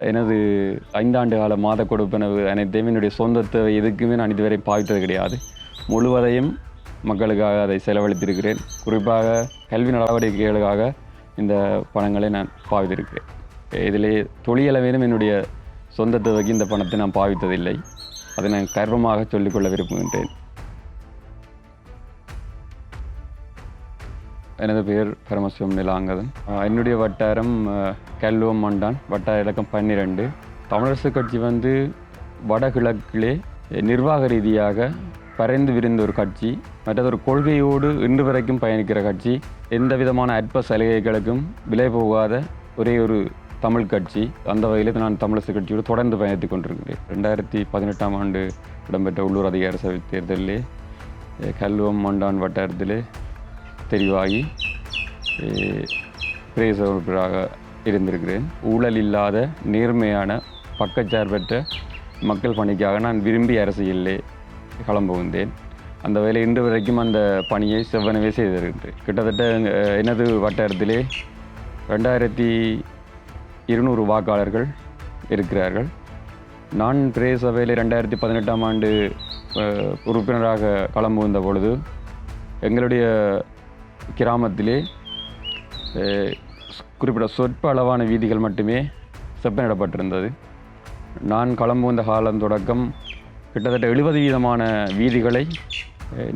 எனது 5 ஆண்டு கால மாத கொடுப்பனவு அனைத்தையும் என்னுடைய சொந்த தேவை எதுக்குமே நான் இதுவரை பாவித்தது கிடையாது. முழுவதையும் மக்களுக்காக அதை செலவழித்திருக்கிறேன். குறிப்பாக கல்வி நடவடிக்கைகளுக்காக இந்த பணங்களை நான் பாவித்திருக்கிறேன். இதிலே தொழிலளவிலும் என்னுடைய சொந்த தேவைக்கு இந்த பணத்தை நான் பாவித்ததில்லை. அதை நான் கர்வமாக சொல்லிக்கொள்ள விரும்புகின்றேன். எனது பெயர் பரமசிவம் நிலாங்கதன். என்னுடைய வட்டாரம் கல்லுவம் மண்டான், வட்டார இலக்கம் 12. தமிழரசு கட்சி வடகிழக்கிலே நிர்வாக ரீதியாக பறைந்து விரிந்த ஒரு கட்சி. மற்றதொரு கொள்கையோடு இன்று வரைக்கும் பயணிக்கிற கட்சி. எந்த விதமான அற்ப சலுகைகளுக்கும் விலை போகாத ஒரே ஒரு தமிழ் கட்சி. அந்த வகையில் நான் தமிழரசு கட்சியோடு தொடர்ந்து பயணித்துக் கொண்டிருக்கிறேன். 2018ஆம் ஆண்டு இடம்பெற்ற உள்ளூர் அதிகார சபை தேர்தலிலே கல்லுவம் மண்டான் வட்டாரத்திலே தெரிவாகி பிரதேச உறுப்பினராக இருந்திருக்கிறேன். ஊழல் இல்லாத நேர்மையான பக்கச்சார்பற்ற மக்கள் பணிக்காக நான் விரும்பி அரசியலிலே களம்புகின்றேன். அந்த வேலை இன்று வரைக்கும் அந்த பணியை செவ்வனவே செய்திருக்கின்றேன். கிட்டத்தட்ட எனது வட்டாரத்திலே 2200 வாக்காளர்கள் இருக்கிறார்கள். நான் பிரதேச சபையில் 2018ஆம் ஆண்டு உறுப்பினராக களம்புகின்ற பொழுது எங்களுடைய கிராமத்திலே குறிப்பிட்ட சொற்ப அளவான வீதிகள் மட்டுமே செப்பனிடப்பட்டிருந்தது. நான் களம்புகின்ற காலம் தொடக்கம் கிட்டத்தட்ட 70% வீதிகளை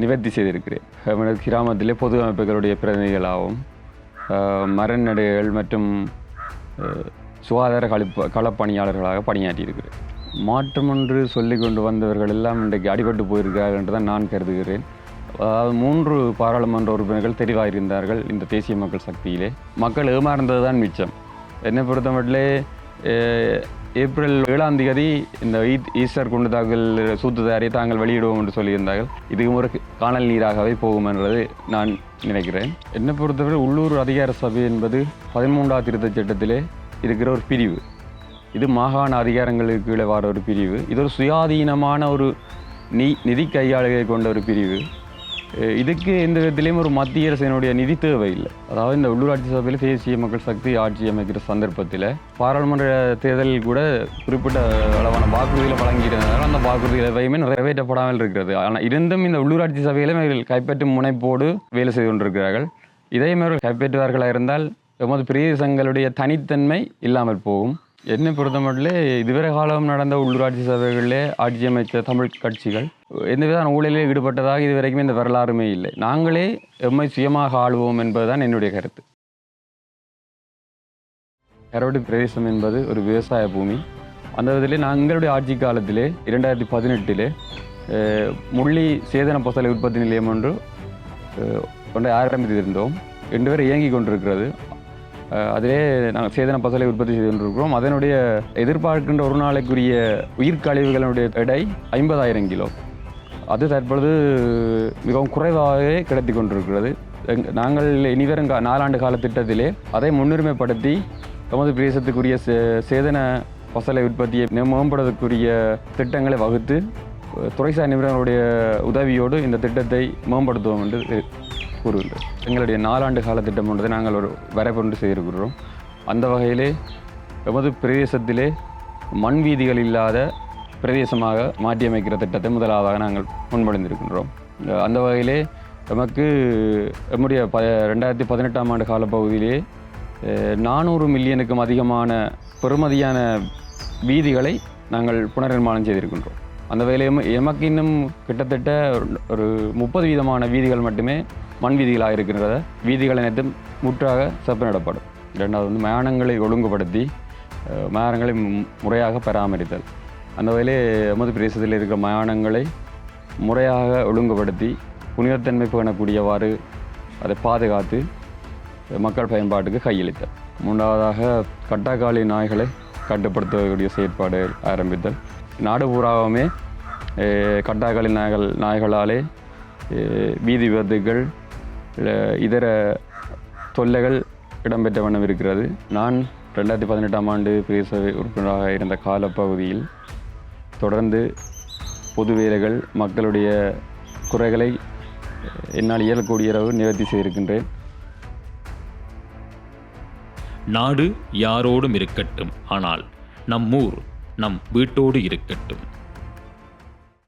நிவர்த்தி செய்திருக்கிறேன். எனது கிராமத்திலே பொது அமைப்புகளுடைய பிரதிநிதிகளாகவும் மரநடைகள் மற்றும் சுகாதார களப்பணியாளர்களாக பணியாற்றியிருக்கிறேன். மாற்றம் ஒன்று சொல்லிக் கொண்டு வந்தவர்கள் எல்லாம் இன்றைக்கு அடிபட்டு போயிருக்கிறார்கள் என்று தான் நான் கருதுகிறேன். அதாவது 3 பாராளுமன்ற உறுப்பினர்கள் தெரிவாயிருந்தார்கள் இந்த தேசிய மக்கள் சக்தியிலே. மக்கள் ஏமாறுந்தது தான் மிச்சம். என்னை பொறுத்தமட்டிலே ஏப்ரல் 7ஆம் தேதி இந்த ஈஸ்டர் குண்டு தாக்கல் சூத்துதாரியை தாங்கள் வெளியிடுவோம் என்று சொல்லியிருந்தார்கள். இதுவும் ஒரு காணல் நீராகவே போகும் என்றது நான் நினைக்கிறேன். என்னை பொறுத்தவரை உள்ளூர் அதிகார சபை என்பது 13ஆம் திருத்தச் சட்டத்திலே இருக்கிற ஒரு பிரிவு. இது மாகாண அதிகாரங்களுக்கு கீழே வர ஒரு பிரிவு. இது ஒரு சுயாதீனமான ஒரு நிதி கையாளுகை கொண்ட ஒரு பிரிவு. இதுக்கு எந்த விதத்திலையும் ஒரு மத்திய அரசினுடைய நிதி தேவை இல்லை. அதாவது இந்த உள்ளூராட்சி சபையில் தேசிய மக்கள் சக்தி ஆட்சி அமைக்கிற சந்தர்ப்பத்தில் பாராளுமன்ற தேர்தலில் கூட குறிப்பிட்ட அளவான வாக்குறுதிகளை வழங்கியிருந்ததால் அந்த வாக்குறுதிகள் எவையுமே நிறைவேற்றப்படாமல் இருக்கிறது. ஆனால் இருந்தும் இந்த உள்ளூராட்சி சபையிலும் இவர்கள் கைப்பற்றும் முனைப்போடு வேலை செய்து கொண்டிருக்கிறார்கள். இதையும் இவர்கள் கைப்பற்றுவார்களாக இருந்தால் எமது பிரதேசங்களுடைய தனித்தன்மை இல்லாமல் போகும். என்னை பொறுத்தமட்டிலே இதுவரை காலம் நடந்த உள்ளூராட்சி சபைகளிலே ஆட்சி அமைச்ச தமிழ் கட்சிகள் எந்தவித ஊழலில் ஈடுபட்டதாக இதுவரைக்கும் இந்த வரலாறுமே இல்லை. நாங்களே எம்மை சுயமாக ஆளுவோம் என்பதுதான் என்னுடைய கருத்து. கரவடி பிரதேசம் என்பது ஒரு விவசாய பூமி. அந்த விதத்திலே நாங்களுடைய ஆட்சி காலத்திலே 2018 முள்ளி சேதன பசலை உற்பத்தி நிலையம் ஒன்றை ஆரம்பித்திருந்தோம். 2 பேர் இயங்கி கொண்டிருக்கிறது. அதிலே நாங்கள் சேதன பசலை உற்பத்தி செய்து கொண்டிருக்கிறோம். அதனுடைய எதிர்பார்க்கின்ற ஒரு நாளைக்குரிய உயிர்கழிவுகளுடைய எடை 50,000 கிலோ. அது தற்பொழுது மிகவும் குறைவாகவே கிடைத்து கொண்டிருக்கிறது. நாங்கள் இனிவரும் 4 ஆண்டு கால திட்டத்திலே அதை முன்னுரிமைப்படுத்தி எமது பிரதேசத்துக்குரிய சேதன பசலை உற்பத்தியை மேம்படுத்தக்கூடிய திட்டங்களை வகுத்து துறைசார் நிபுணர்களுடைய உதவியோடு இந்த திட்டத்தை மேம்படுத்துவோம் என்று கூறுகின்றோம். எங்களுடைய 4 ஆண்டு கால திட்டம் ஒன்றை நாங்கள் ஒரு வரைபொன்று செய்திருக்கிறோம். அந்த வகையிலே எமது பிரதேசத்திலே மண் வீதிகள் இல்லாத பிரதேசமாக மாற்றியமைக்கிற திட்டத்தை முதலாவதாக நாங்கள் முன்மொழிந்திருக்கின்றோம். அந்த வகையிலே நமக்கு நம்முடைய 2018ஆம் ஆண்டு காலப்பகுதியிலே 400 மில்லியனுக்கும் அதிகமான பெறுமதியான வீதிகளை நாங்கள் புனர்நிர்மாணம் செய்திருக்கின்றோம். அந்த வகையிலே எமக்கு இன்னும் கிட்டத்தட்ட ஒரு 30% வீதிகள் மட்டுமே மண் வீதிகளாக இருக்கின்றத. வீதிகள் அனைத்தும் முற்றாக செப்பனிடப்படும். 2வது மயானங்களை ஒழுங்குபடுத்தி மயானங்களை முறையாக பராமரித்தல். அந்த வகையிலே எமது பிரதேசத்தில் இருக்கிற மயானங்களை முறையாக ஒழுங்குபடுத்தி புனிதத்தன்மை பேணக்கூடியவாறு அதை பாதுகாத்து மக்கள் பயன்பாட்டுக்கு கையளித்தல். 3வதாக கட்டாக்காளி நாய்களை கட்டுப்படுத்தக்கூடிய செயற்பாடு ஆரம்பித்தல். நாடு பூராவுமே கட்டாக்காளி நாய்களாலே வீதி விபத்துகள் இதர தொல்லைகள் இடம்பெற்ற வண்ணம் இருக்கிறது. நான் 2018ஆம் ஆண்டு பிரதேச உறுப்பினராக இருந்த காலப்பகுதியில் தொடர்ந்து பொது வேலைகள் மக்களுடைய குறைகளை என்னால் இயலக்கூடிய அளவு நிவர்த்தி செய்திருக்கின்றேன். நாடு யாரோடும் இருக்கட்டும், ஆனால் நம் ஊர் நம் வீட்டோடு இருக்கட்டும்.